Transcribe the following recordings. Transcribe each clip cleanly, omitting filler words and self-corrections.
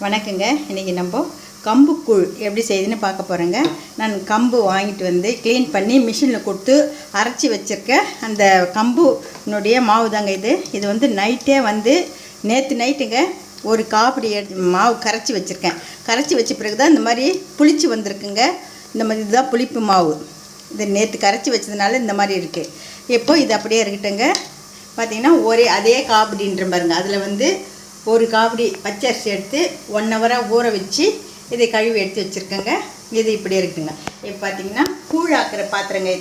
வணக்கங்க. இன்றைக்கி நம்ம கம்பு கூழ் எப்படி செய்யுதுன்னு பார்க்க போகிறேங்க. நான் கம்பு வாங்கிட்டு வந்து க்ளீன் பண்ணி மிஷினில் கொடுத்து அரைச்சி வச்சுருக்கேன். அந்த கம்புனுடைய மாவு தாங்க இது வந்து நைட்டே வந்து நேற்று நைட்டுங்க ஒரு காப்படி மாவு கரைச்சி வச்சுருக்கேன். கரைச்சி வச்ச பிறகு தான் இந்த மாதிரி புளிச்சு வந்திருக்குங்க. இந்த மாதிரி இதுதான் புளிப்பு மாவு. இது நேற்று கரைச்சி வச்சதுனால இந்த மாதிரி இருக்குது. இப்போ இது அப்படியே இருக்கட்டுங்க. பார்த்திங்கன்னா அதே காப்படின்ற பாருங்க. அதில் வந்து ஒரு காப்படி பச்சரிசி எடுத்து 1 ஹவராக ஊற வச்சு இதை கழுவி எடுத்து வச்சுருக்கேங்க. இது இப்படி இருக்குங்க. இப்போ பார்த்திங்கன்னா கூழாக்குற பாத்திரங்க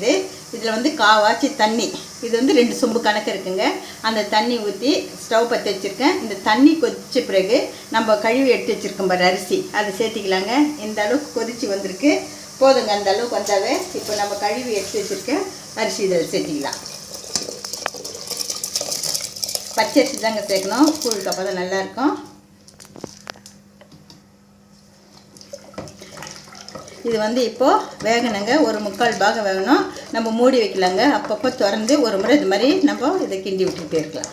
இதில் வந்து காவாச்சி தண்ணி, இது வந்து 2 சொம்பு கணக்கு இருக்குங்க. அந்த தண்ணி ஊற்றி ஸ்டவ் பற்ற வச்சுருக்கேன். இந்த தண்ணி கொதிச்ச பிறகு நம்ம கழுவி எடுத்து வச்சுருக்கோம் பாரு அரிசி, அதை சேர்த்திக்கலாங்க. இந்த அளவுக்கு கொதித்து வந்திருக்கு, போதுங்க. அந்த அளவுக்கு வந்தாவே இப்போ நம்ம கழுவி எடுத்து வச்சுருக்கேன் அரிசி இதில் சேர்த்திக்கலாம். பச்சரிசி தாங்க சேர்க்கணும், கூழுக்கு அப்போ தான் நல்லாயிருக்கும். இது வந்து இப்போது வேகணுங்க, ஒரு 3/4 பாகம் வேகணும். நம்ம மூடி வைக்கலாங்க. அப்பப்போ திறந்து ஒரு முறை இது மாதிரி நம்ம இதை கிண்டி விட்டுக்கிட்டே இருக்கலாம்.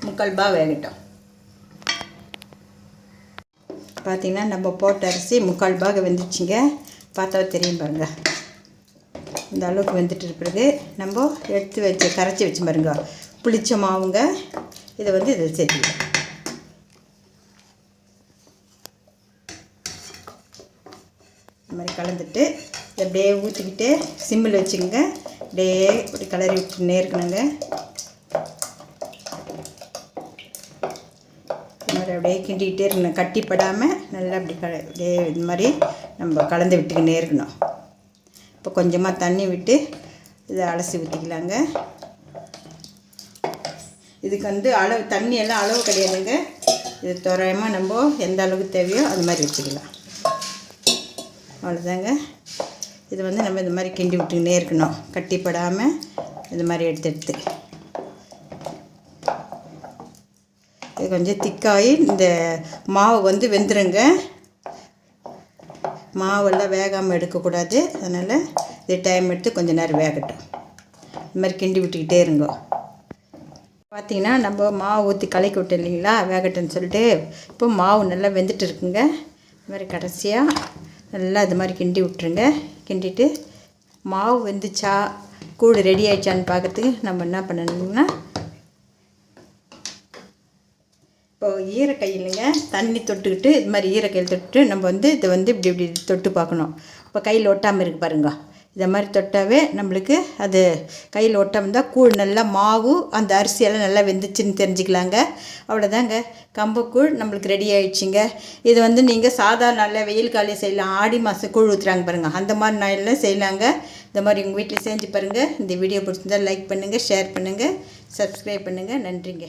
3/4 பாகம் வேகட்டும். பார்த்திங்கன்னா நம்ம போட்ட அரிசி 3/4 பாகம் வெந்துச்சுங்க. பார்த்தா தெரியும் பாருங்க. இந்த அளவுக்கு வெந்துட்டு பிறகு நம்ம எடுத்து வச்சு கரைச்சி வச்சு பாருங்க புளிச்ச மாவுங்க. இதை வந்து இதில் சேர்த்துக்கலாம். இந்த மாதிரி கலந்துட்டு அப்படியே ஊற்றிக்கிட்டு சிம்மில் வச்சுக்கோங்க. அப்படியே இப்படி கலரி விட்டுனே இருக்கணுங்க. இந்த மாதிரி அப்படியே கிண்டிக்கிட்டே இருக்கணும், கட்டிப்படாமல் நல்லா அப்படி அப்படியே இந்த மாதிரி நம்ம கலந்து விட்டுக்கிட்டே இருக்கணும். இப்போ கொஞ்சமாக தண்ணி விட்டு இதை அலசி ஊற்றிக்கலாங்க. இதுக்கு வந்து அளவு தண்ணியெல்லாம் அளவு கிடையாதுங்க. இது தோராயமாக நம்ம எந்த அளவுக்கு தேவையோ அது மாதிரி வச்சுக்கலாம். அவ்வளோதாங்க. இது வந்து நம்ம இந்த மாதிரி கிண்டி விட்டுக்கிட்டே இருக்கணும், கட்டிப்படாமல் இது மாதிரி எடுத்து இது கொஞ்சம் திக்காகி இந்த மாவு வந்து வெந்துருங்க. மாவெல்லாம் வேகாமல் எடுக்கக்கூடாது. அதனால் இது டைம் எடுத்து கொஞ்சம் நேரம் வேகட்டும். இந்த மாதிரி கிண்டி விட்டுக்கிட்டே இருங்கோ. பார்த்திங்கன்னா நம்ம மாவு ஊற்றி கலக்கி விட்டோம் இல்லைங்களா, வேகட்டுன்னு சொல்லிட்டு. இப்போ மாவு நல்லா வெந்துட்டு இருக்குங்க. இது மாதிரி கடைசியாக நல்லா இது மாதிரி கிண்டி விட்டுருங்க. கிண்டிட்டு மாவு வெந்துச்சா கூழ் ரெடி ஆகிடுச்சான்னு பார்க்குறதுக்கு நம்ம என்ன பண்ணணுங்கன்னா, இப்போது ஈரக்கையிலுங்க தண்ணி தொட்டுக்கிட்டு இது மாதிரி ஈரக்கையில் தொட்டு நம்ம வந்து இதை வந்து இப்படி தொட்டு பார்க்கணும். இப்போ கையில் ஒட்டாமல் இருக்கு பாருங்க. இதை மாதிரி தொட்டாவே நம்மளுக்கு அது கையில் ஒட்டாமல் தான் கூழ் நல்லா மாவு அந்த அரிசியெல்லாம் நல்லா வெந்துச்சுன்னு தெரிஞ்சுக்கலாங்க. அவ்வளோதாங்க, கம்புக்கூழ் நம்மளுக்கு ரெடி ஆகிடுச்சிங்க. இது வந்து நீங்கள் சாதாரண நாளில் வெயில் காலையில் செய்யலாம். ஆடி மாதம் கூழ் ஊற்றுறாங்க பாருங்கள், அந்த மாதிரி நாளில் செய்யலாங்க. இந்த மாதிரி உங்கள் வீட்டில் செஞ்சு பாருங்கள். இந்த வீடியோ பிடிச்சிருந்தால் லைக் பண்ணுங்கள், ஷேர் பண்ணுங்கள், சப்ஸ்கிரைப் பண்ணுங்கள். நன்றிங்க.